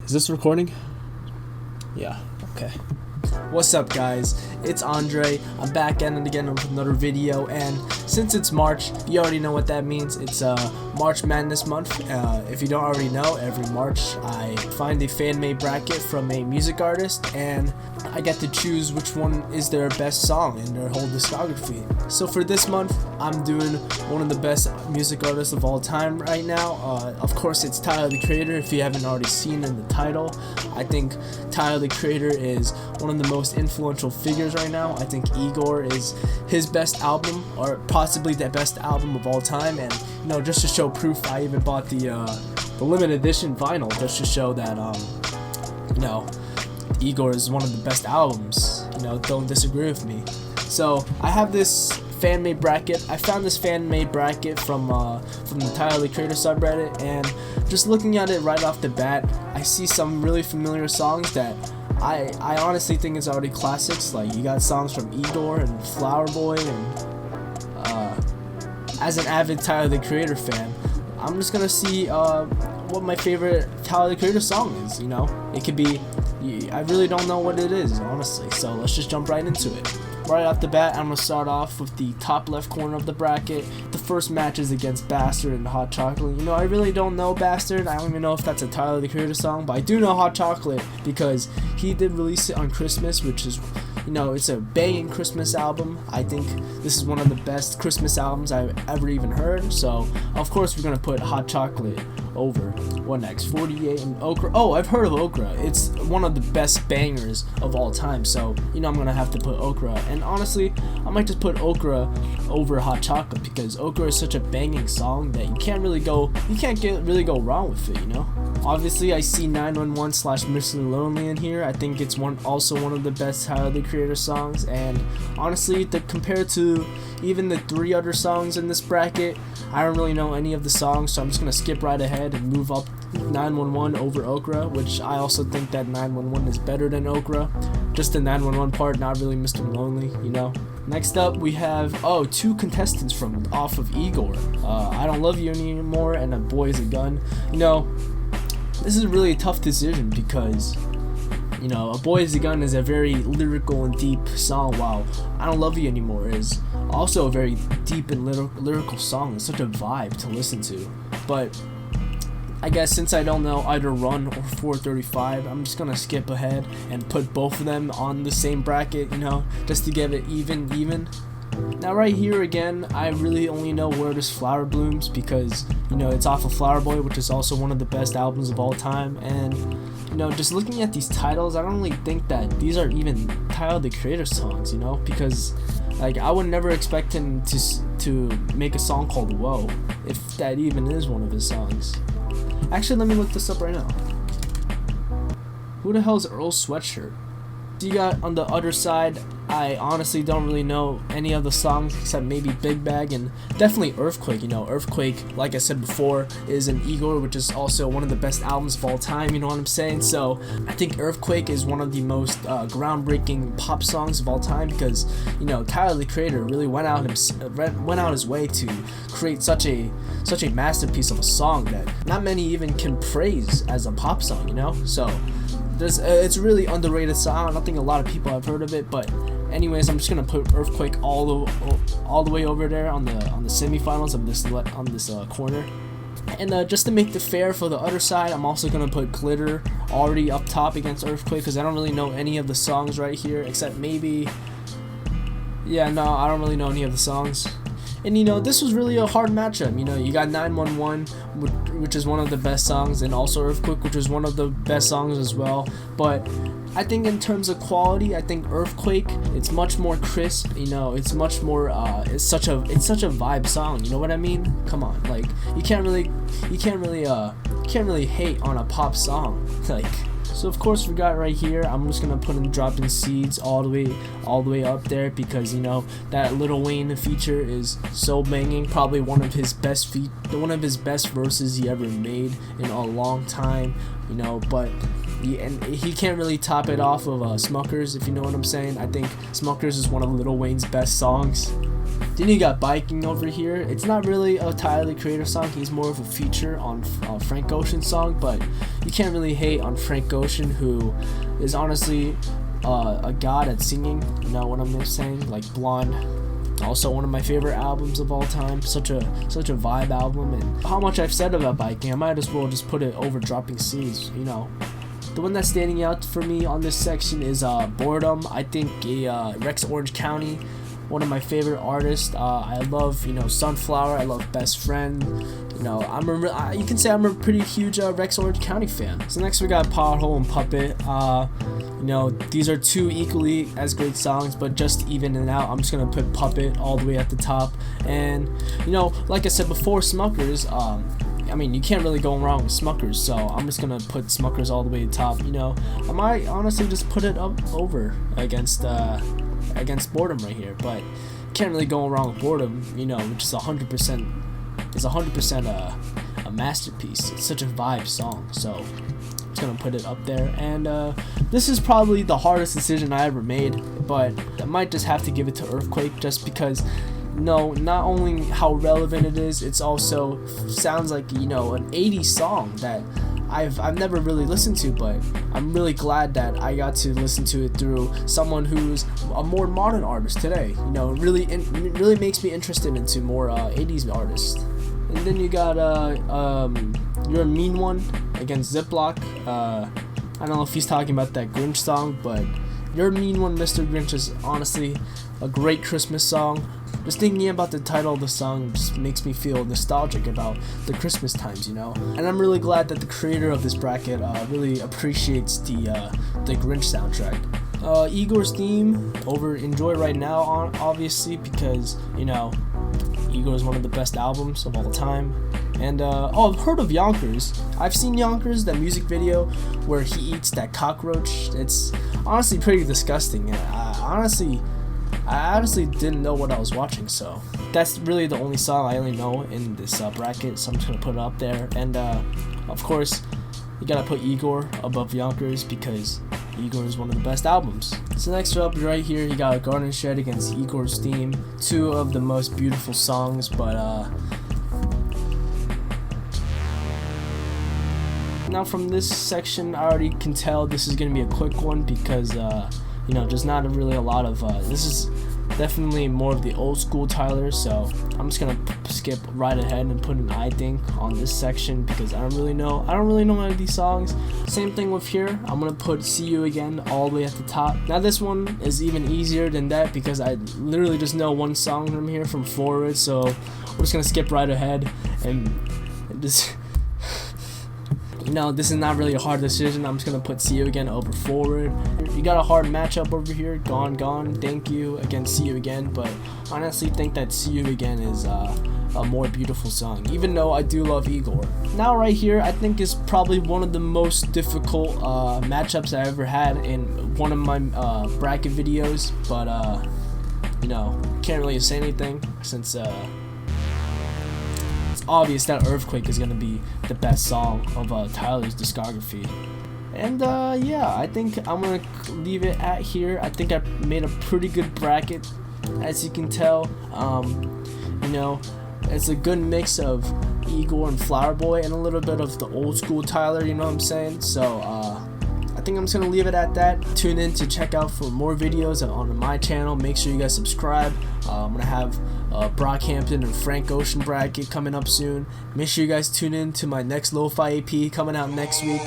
Is this recording? Yeah, okay. What's up, guys? It's Andre. I'm back at it again with another video, and since it's March, you already know what that means. It's March Madness month. If you don't already know, every March I find a fan-made bracket from a music artist, and I get to choose which one is their best song in their whole discography. So for this month, I'm doing one of the best music artists of all time right now. Of course, it's Tyler the Creator. If you haven't already seen in the title, I think Tyler the Creator is one of the most influential figures right now. I think Igor is his best album, or possibly the best album of all time. And just to show proof, I even bought the limited edition vinyl just to show that Igor is one of the best albums. Don't disagree with me. So I have this fan-made bracket. I found this fan-made bracket from the Tyler the Creator subreddit, and just looking at it right off the bat, I see some really familiar songs that I honestly think is already classics. Like, you got songs from Igor and Flower Boy, and as an avid Tyler the Creator fan, I'm just gonna see what my favorite Tyler the Creator song is. It could be, I really don't know what it is, honestly, so let's just jump right into it. Right off the bat, I'm going to start off with the top left corner of the bracket. The first match is against Bastard and Hot Chocolate. I really don't know Bastard. I don't even know if that's a Tyler the Creator song, but I do know Hot Chocolate because he did release it on Christmas, which is, it's a banging Christmas album. I think this is one of the best Christmas albums I've ever even heard. So, of course, we're going to put Hot Chocolate over. What next? 48 and Okra. Oh, I've heard of Okra. It's one of the best bangers of all time. So, I'm going to have to put Okra. And honestly, I might just put Okra over Hot Chocolate because Okra is such a banging song that you can't really go wrong with it, Obviously, I see 911/Mr. Lonely in here. I think it's also one of the best Tyler the Creator songs, and honestly, compared to even the three other songs in this bracket, I don't really know any of the songs, so I'm just gonna skip right ahead and move up 911 over Okra, which I also think that 911 is better than Okra. Just the 911 part, not really Mr. Lonely, Next up, we have two contestants off of Igor. I Don't Love You Anymore and A Boy Is a Gun. This is really a tough decision because A Boy Is a Gun is a very lyrical and deep song, while I Don't Love You Anymore is also a very deep and lyrical song. It's such a vibe to listen to. But I guess since I don't know either Run or 435, I'm just gonna skip ahead and put both of them on the same bracket, just to give it even. Now right here again, I really only know Where This Flower Blooms because, it's off of Flower Boy, which is also one of the best albums of all time. And, just looking at these titles, I don't really think that these are even Tyler the Creator songs, because, I would never expect him to make a song called Whoa, if that even is one of his songs. Actually, let me look this up right now. Who the hell is Earl Sweatshirt? So you got on the other side, I honestly don't really know any of the songs except maybe Big Bag and definitely Earthquake. Earthquake, like I said before, is an Igor, which is also one of the best albums of all time, you know what I'm saying? So I think Earthquake is one of the most groundbreaking pop songs of all time because, Tyler the Creator really went out his way to create such a masterpiece of a song that not many even can praise as a pop song, So it's a really underrated song. I don't think a lot of people have heard of it, but anyways, I'm just gonna put Earthquake all the way over there on the semifinals of this corner. And just to make it fair for the other side, I'm also gonna put Glitter already up top against Earthquake because I don't really know any of the songs right here except maybe. I don't really know any of the songs. And this was really a hard matchup. You got 911, which is one of the best songs, and also Earthquake, which is one of the best songs as well. But I think in terms of quality, I think Earthquake, it's much more crisp. It's much more. It's such a vibe song. You know what I mean? Come on, you can't really hate on a pop song, So of course we got right here, I'm just gonna put in Dropping Seeds all the way up there because that Lil Wayne feature is so banging, probably one of his best verses he ever made in a long time, but he can't really top it off of Smuckers, if you know what I'm saying. I think Smuckers is one of Lil Wayne's best songs. Then you got Biking over here. It's not really a Tyler the Creator song. He's more of a feature on Frank Ocean's song, but you can't really hate on Frank Ocean, who is honestly a god at singing. You know what I'm saying? Like Blonde. Also one of my favorite albums of all time. Such a vibe album. And how much I've said about Biking, I might as well just put it over Dropping Seas, you know. The one that's standing out for me on this section is Boredom. I think Rex Orange County, one of my favorite artists. I love, you know, Sunflower. I love Best Friend. You know, you can say I'm a pretty huge Rex Orange County fan. So next we got Pothole and Puppet. You know, these are two equally as great songs, but just evening out, I'm just gonna put Puppet all the way at the top. And you know, like I said before, Smuckers. I mean, you can't really go wrong with Smuckers, so I'm just gonna put Smuckers all the way to the top. You know, I might honestly just put it up over against Boredom right here, but can't really go wrong with Boredom. You know, which is 100%. It's 100% a masterpiece. It's such a vibe song, so I'm just gonna put it up there. And this is probably the hardest decision I ever made, but I might just have to give it to Earthquake, just because. No, not only how relevant it is, it's also sounds like, you know, an 80s song that I've never really listened to, but I'm really glad that I got to listen to it through someone who's a more modern artist today. You know, it really makes me interested into more 80s artists. And then you got You're a Mean One against Ziploc. I don't know if he's talking about that Grinch song, but You're a Mean One, Mr. Grinch is honestly a great Christmas song. Just thinking about the title of the song just makes me feel nostalgic about the Christmas times, you know. And I'm really glad that the creator of this bracket really appreciates the Grinch soundtrack. Igor's theme over Enjoy Right Now, obviously, because, you know, Igor is one of the best albums of all time. And I've heard of Yonkers. I've seen Yonkers, that music video where he eats that cockroach. It's honestly pretty disgusting. I honestly didn't know what I was watching, so that's really the only song I only know in this bracket, so I'm just gonna put it up there. And of course, you gotta put Igor above Yonkers because Igor is one of the best albums. So next up, right here, you got Garden Shed against Igor's Theme, two of the most beautiful songs, but now from this section, I already can tell this is gonna be a quick one because you know, there's not really a lot of this is definitely more of the old school Tyler, so I'm just gonna skip right ahead and put an I think on this section because I don't really know any of these songs. Same thing with here, I'm gonna put See You Again all the way at the top. Now this one is even easier than that because I literally just know one song from here from Forward, so we're just gonna skip right ahead and just you know, this is not really a hard decision. I'm just gonna put See You Again over Forward. You got a hard matchup over here, Gone Gone, Thank You against See You Again, but honestly think that See You Again is a more beautiful song, even though I do love Igor. Now right here, I think is probably one of the most difficult matchups I ever had in one of my bracket videos, but you know, can't really say anything since obvious that Earthquake is gonna be the best song of Tyler's discography. And yeah, I think I'm gonna leave it at here. I think I made a pretty good bracket, as you can tell. You know, it's a good mix of Igor and Flower Boy and a little bit of the old school Tyler, you know what I'm saying? So I think I'm just gonna leave it at that. Tune in to check out for more videos on my channel. Make sure you guys subscribe. I'm gonna have Brockhampton and Frank Ocean bracket coming up soon. Make sure you guys tune in to my next Lo-Fi AP coming out next week.